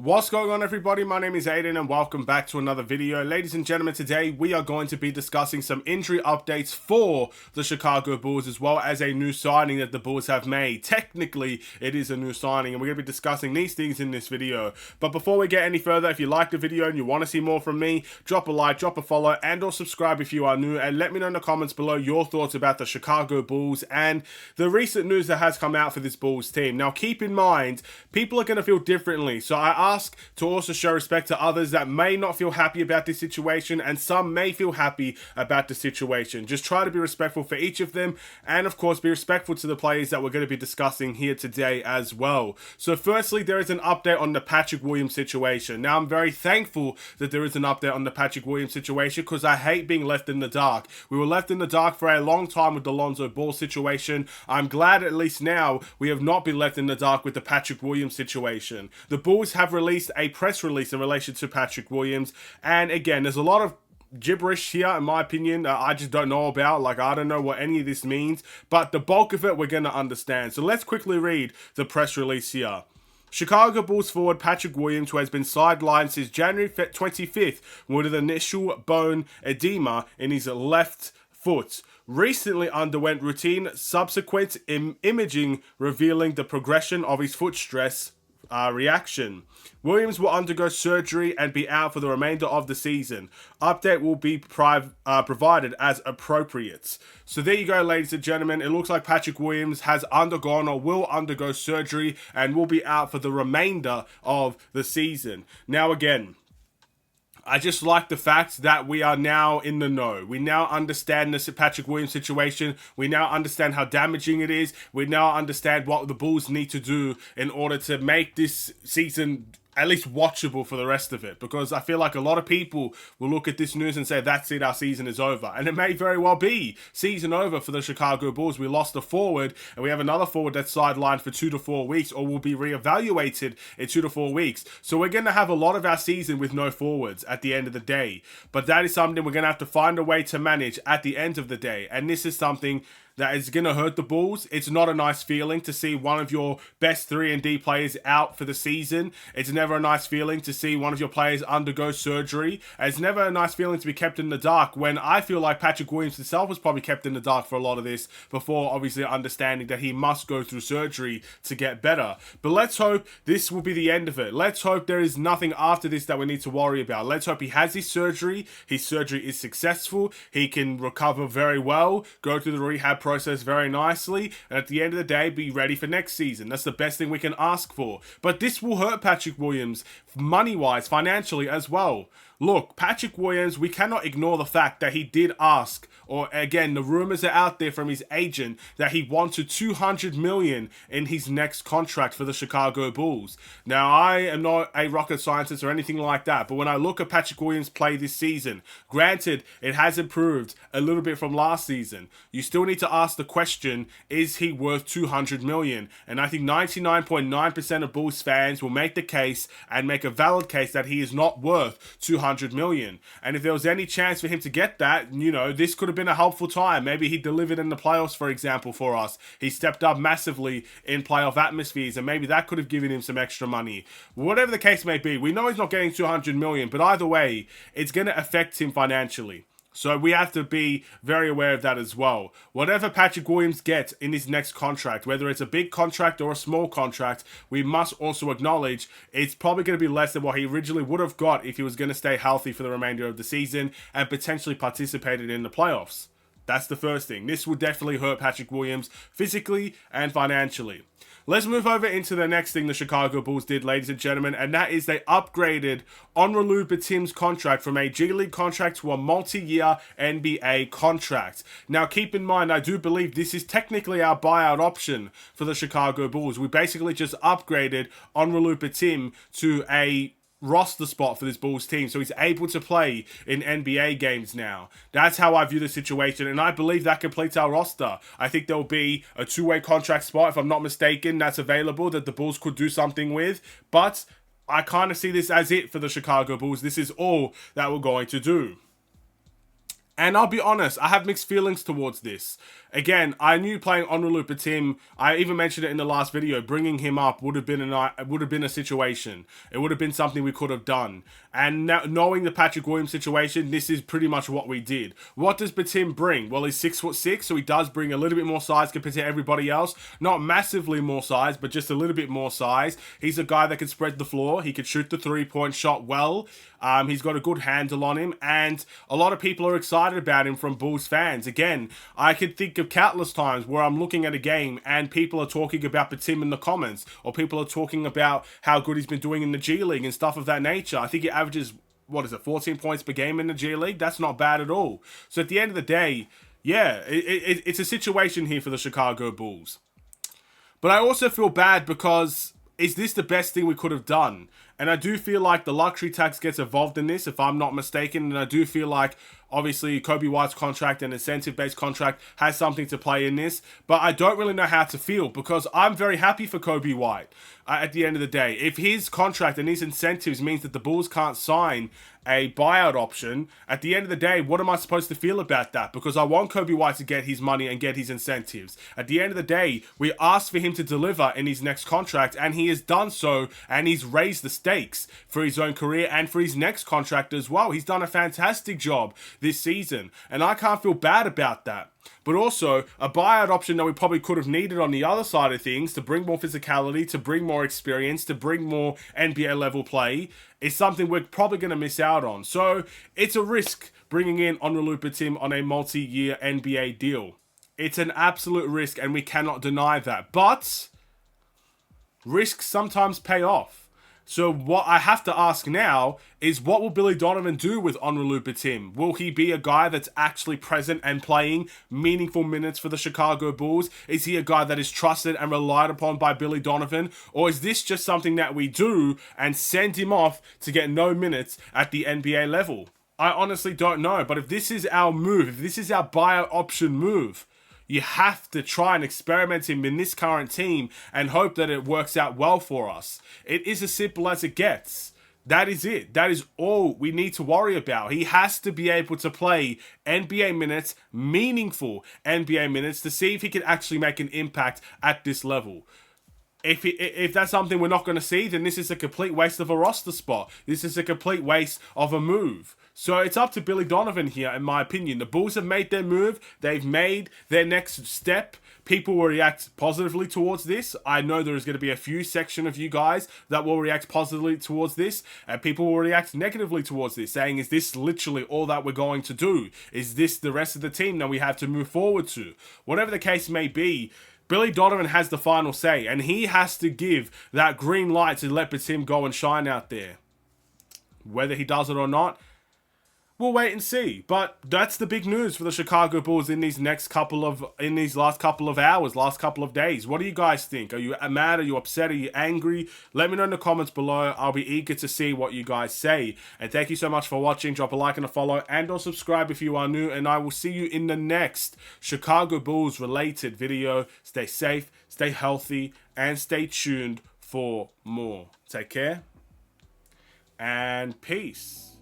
What's going on, everybody? My name is Aiden and welcome back to another video. Ladies and gentlemen, today we are going to be discussing some injury updates for the Chicago Bulls, as well as a new signing that the Bulls have made. Technically, it is a new signing, and we're going to be discussing these things in this video. But before we get any further, if you like the video and you want to see more from me, drop a like, drop a follow, and or subscribe if you are new, and let me know in the comments below your thoughts about the Chicago Bulls and the recent news that has come out for this Bulls team. Now, keep in mind, people are going to feel differently, so I ask to also show respect to others that may not feel happy about this situation, and some may feel happy about the situation. Just try to be respectful for each of them, and of course be respectful to the players that we're going to be discussing here today as well. So firstly, there is an update on the Patrick Williams situation. Now, I'm very thankful that there is an update on the Patrick Williams situation, because I hate being left in the dark. We were left in the dark for a long time with the Lonzo Ball situation. I'm glad at least now we have not been left in the dark with the Patrick Williams situation. The Bulls have released a press release in relation to Patrick Williams, and again, there's a lot of gibberish here in my opinion. I just don't know about, I don't know what any of this means, but the bulk of it we're going to understand. So let's quickly read the press release here. Chicago Bulls forward Patrick Williams, who has been sidelined since January 25th with an initial bone edema in his left foot, recently underwent routine subsequent imaging revealing the progression of his foot stress reaction. Williams will undergo surgery and be out for the remainder of the season. Update will be provided as appropriate. So there you go, ladies and gentlemen. It looks like Patrick Williams has undergone or will undergo surgery and will be out for the remainder of the season. Now again, I just like the fact that we are now in the know. We now understand the Patrick Williams situation. We now understand how damaging it is. We now understand what the Bulls need to do in order to make this season at least watchable for the rest of it, because I feel like a lot of people will look at this news and say, that's it, our season is over. And it may very well be season over for the Chicago Bulls. We lost a forward, and we have another forward that's sidelined for 2 to 4 weeks, or will be reevaluated in 2 to 4 weeks. So we're going to have a lot of our season with no forwards at the end of the day. But that is something we're going to have to find a way to manage at the end of the day. And this is something that is going to hurt the Bulls. It's not a nice feeling to see one of your best 3-and-D players out for the season. It's never a nice feeling to see one of your players undergo surgery. It's never a nice feeling to be kept in the dark, when I feel like Patrick Williams himself was probably kept in the dark for a lot of this before obviously understanding that he must go through surgery to get better. But let's hope this will be the end of it. Let's hope there is nothing after this that we need to worry about. Let's hope he has his surgery is successful, he can recover very well, go through the rehab process very nicely, and at the end of the day be ready for next season. That's the best thing we can ask for. But this will hurt Patrick Williams money-wise, financially as well. Look, Patrick Williams, we cannot ignore the fact that he did ask, or again, the rumors are out there from his agent that he wanted $200 million in his next contract for the Chicago Bulls. Now, I am not a rocket scientist or anything like that, but when I look at Patrick Williams' play this season, granted, it has improved a little bit from last season. You still need to ask the question, is he worth $200 million? And I think 99.9% of Bulls fans will make the case and make a valid case that he is not worth $200 million. And if there was any chance for him to get that, this could have been a helpful time. Maybe he delivered in the playoffs, for example, for us. He stepped up massively in playoff atmospheres, and maybe that could have given him some extra money. Whatever the case may be, we know he's not getting $200 million, but either way, it's going to affect him financially. So we have to be very aware of that as well. Whatever Patrick Williams gets in his next contract, whether it's a big contract or a small contract, we must also acknowledge it's probably going to be less than what he originally would have got if he was going to stay healthy for the remainder of the season and potentially participated in the playoffs. That's the first thing. This will definitely hurt Patrick Williams physically and financially. Let's move over into the next thing the Chicago Bulls did, ladies and gentlemen, and that is they upgraded Onuralube Bitim's contract from a G League contract to a multi-year NBA contract. Now, keep in mind, I do believe this is technically our buyout option for the Chicago Bulls. We basically just upgraded Onuralube Bitim to a roster spot for this Bulls team, so he's able to play in NBA games now. That's how I view the situation, and I believe that completes our roster. I think there'll be a two-way contract spot, if I'm not mistaken, that's available that the Bulls could do something with, but I kind of see this as it for the Chicago Bulls. This is all that we're going to do. And I'll be honest, I have mixed feelings towards this. Again, I knew playing Onuralp Bitim, I even mentioned it in the last video, bringing him up would have been a situation. It would have been something we could have done. And now, knowing the Patrick Williams situation, this is pretty much what we did. What does Bitim bring? Well, he's 6'6", so he does bring a little bit more size compared to everybody else. Not massively more size, but just a little bit more size. He's a guy that can spread the floor. He can shoot the three-point shot well. He's got a good handle on him, and a lot of people are excited about him from Bulls fans. Again, I could think of countless times where I'm looking at a game and people are talking about Bitim in the comments, or people are talking about how good he's been doing in the G League and stuff of that nature. I think he averages, 14 points per game in the G League? That's not bad at all. So at the end of the day, yeah, it's a situation here for the Chicago Bulls. But I also feel bad because is this the best thing we could have done? And I do feel like the luxury tax gets involved in this, if I'm not mistaken. And I do feel like, obviously, Coby White's contract and incentive-based contract has something to play in this. But I don't really know how to feel, because I'm very happy for Coby White at the end of the day. If his contract and his incentives means that the Bulls can't sign a buyout option, at the end of the day, what am I supposed to feel about that? Because I want Coby White to get his money and get his incentives. At the end of the day, we asked for him to deliver in his next contract, and he has done so, and he's raised the stakes for his own career and for his next contract as well. He's done a fantastic job this season, and I can't feel bad about that. But also, a buyout option that we probably could have needed on the other side of things to bring more physicality, to bring more experience, to bring more NBA level play is something we're probably going to miss out on. So, it's a risk bringing in Onuralp Bitim on a multi-year NBA deal. It's an absolute risk, and we cannot deny that. But risks sometimes pay off. So what I have to ask now is, what will Billy Donovan do with Onuralp Bitim? Will he be a guy that's actually present and playing meaningful minutes for the Chicago Bulls? Is he a guy that is trusted and relied upon by Billy Donovan? Or is this just something that we do and send him off to get no minutes at the NBA level? I honestly don't know. But if this is our move, if this is our buyout option move, you have to try and experiment him in this current team and hope that it works out well for us. It is as simple as it gets. That is it. That is all we need to worry about. He has to be able to play NBA minutes, meaningful NBA minutes, to see if he can actually make an impact at this level. If that's something we're not going to see, then this is a complete waste of a roster spot. This is a complete waste of a move. So it's up to Billy Donovan here, in my opinion. The Bulls have made their move. They've made their next step. People will react positively towards this. I know there is going to be a few section of you guys that will react positively towards this, and people will react negatively towards this, saying, is this literally all that we're going to do? Is this the rest of the team that we have to move forward to? Whatever the case may be, Billy Donovan has the final say, and he has to give that green light to let Bitim go and shine out there. Whether he does it or not, we'll wait and see. But that's the big news for the Chicago Bulls in these last couple of hours, last couple of days. What do you guys think? Are you mad? Are you upset? Are you angry? Let me know in the comments below. I'll be eager to see what you guys say. And thank you so much for watching. Drop a like and a follow, and or subscribe if you are new. And I will see you in the next Chicago Bulls related video. Stay safe, stay healthy, and stay tuned for more. Take care, and peace.